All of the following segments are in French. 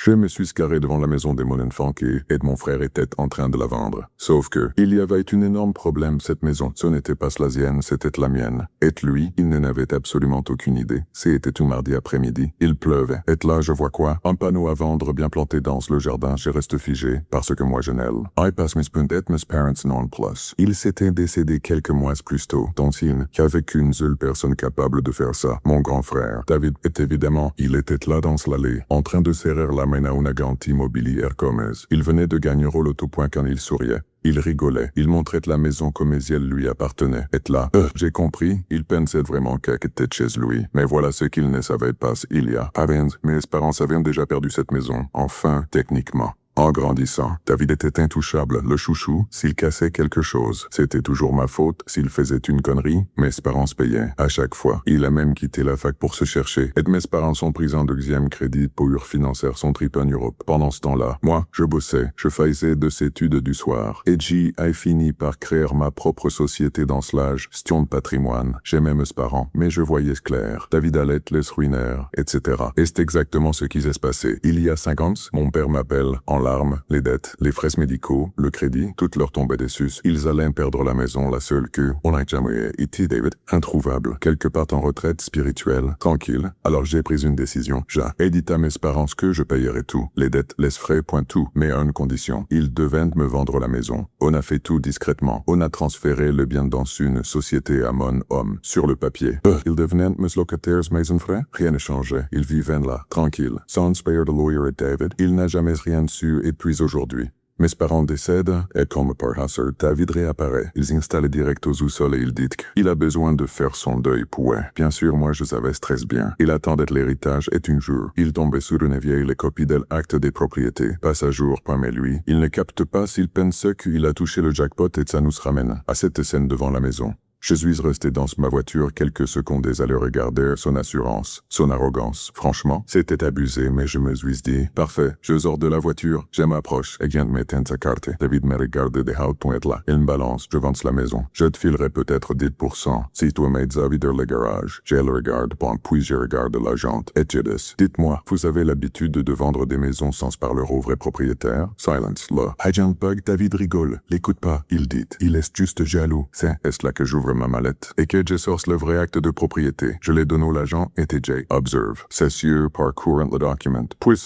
Je me suis garé devant la maison des Molenfanke et mon frère était en train de la vendre. Sauf que, il y avait un énorme problème cette maison. Ce n'était pas la sienne, c'était la mienne. Et lui, il n'en avait absolument aucune idée. C'était tout mardi après-midi. Il pleuvait. Et là, je vois quoi? Un panneau à vendre bien planté dans le jardin. Je reste figé, parce que moi je n'aime. I pass mes punt et mes parents non plus. Il s'était décédé quelques mois plus tôt, dont il n'y avait qu'une seule personne capable de faire ça. Mon grand frère. David, et évidemment, il était là dans l'allée, en train de serrer la main à un agent immobilier comme il venait de gagner au loto point quand il souriait. Il rigolait, il montrait la maison comme si elle lui appartenait. Et là, j'ai compris, il pensait vraiment qu'elle était chez lui. Mais voilà ce qu'il ne savait pas, il y a avant, mes parents avaient déjà perdu cette maison. Enfin, techniquement. En grandissant, David était intouchable, le chouchou, s'il cassait quelque chose. C'était toujours ma faute, s'il faisait une connerie, mes parents payaient, à chaque fois. Il a même quitté la fac pour se chercher, et mes parents sont pris en deuxième crédit pour financer son trip en Europe. Pendant ce temps-là, moi, je bossais, je faisais des études du soir. Et j'ai fini par créer ma propre société dans l'âge, gestion de patrimoine. J'aimais mes parents, mais je voyais clair. David allait les ruiner, etc. Et c'est exactement ce qui s'est passé. Il y a 5 ans, mon père m'appelle, en larmes, les dettes, les frais médicaux, le crédit, toutes leur tombaient dessus. Ils allaient perdre la maison, la seule que, on a jamais été David, introuvable, quelque part en retraite spirituelle, tranquille. Alors j'ai pris une décision. J'ai dit à mes parents que je payerais tout, les dettes, les frais, point tout, mais à une condition. Ils devaient me vendre la maison. On a fait tout discrètement. On a transféré le bien dans une société à mon homme, sur le papier. Ils devenaient mes locataires maison frère. Rien ne changeait. Ils vivaient là, tranquille, sans payer de lawyer et David. Il n'a jamais rien su et puis aujourd'hui. Mes parents décèdent, et comme par hasard, David réapparaît. Ils installent direct au sous-sol et ils disent qu'il a besoin de faire son deuil pour eux. Bien sûr, moi je savais stress bien. Il attendait l'héritage et un jour, il tombait sur une vieille copie de l'acte des propriétés. Pas à jour, point mais lui. Il ne capte pas s'il pense qu'il a touché le jackpot et ça nous ramène à cette scène devant la maison. Je suis resté dans ma voiture quelques secondes à le regarder, son assurance, son arrogance. Franchement, c'était abusé, mais je me suis dit, parfait, je sors de la voiture, je m'approche, et viens de mettre sa carte. David me regarde de haut point là. Il me balance, je vends la maison. Je te filerai peut-être 10%, si toi m'aides à vider le garage. Je le regarde, puis je regarde la jante. Et je dis, dites-moi, vous avez l'habitude de vendre des maisons sans parler au vrai propriétaire? Silence, là. Agent Bug, David rigole, l'écoute pas, il dit. Il est juste jaloux. C'est là que j'ouvre ma mallette et que je source le vrai acte de propriété. Je les donne au l'agent et TJ observe. Cessieux parcourant le document. Puis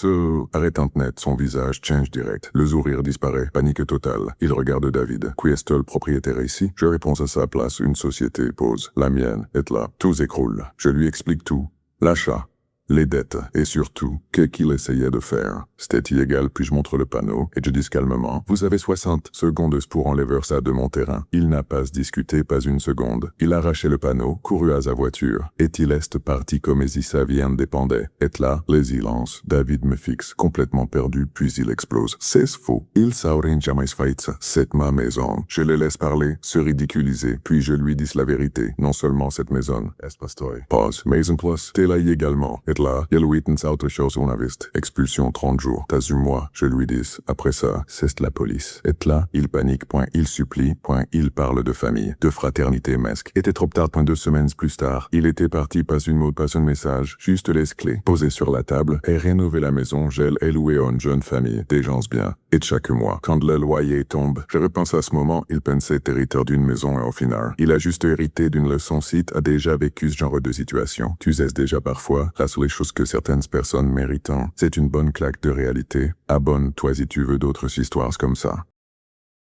arrêtant net, son visage change direct. Le sourire disparaît. Panique totale. Il regarde David. Qui est le propriétaire ici? Je réponds à sa place. Une société pose. La mienne est là. Tout s'écroule. Je lui explique tout. L'achat. Les dettes, et surtout, qu'est-ce qu'il essayait de faire. C'était illégal, puis je montre le panneau, et je dis calmement, vous avez 60 secondes pour enlever ça de mon terrain. Il n'a pas discuté, pas une seconde. Il a arraché le panneau, couru à sa voiture, et il est parti comme si sa vie en dépendait. Et là, les silences. David me fixe, complètement perdu, puis il explose. C'est faux. Il saurait jamais fait ça. C'est ma maison. Je le laisse parler, se ridiculiser, puis je lui dis la vérité. Non seulement cette maison. Pause. Maison plus. T'es là également. Et là, il lui dit autre chose on a viste. Expulsion 30 jours. T'as eu moi, je lui dis. Après ça, c'est la police. Et là, il panique, point, il supplie, point, il parle de famille, de fraternité masque. Était trop tard, point 2 semaines plus tard. Il était parti, pas une mot, pas un message, juste les clés, posées sur la table, et rénover la maison, gel et louer à une jeune famille, des gens bien. Et chaque mois, quand le loyer tombe, je repense à ce moment, il pensait être hérititeur d'une maison et au final, il a juste hérité d'une leçon site, a déjà vécu ce genre de situation. Tu sais déjà parfois, là sur les choses que certaines personnes méritent, c'est une bonne claque de réalité. Abonne-toi si tu veux d'autres histoires comme ça.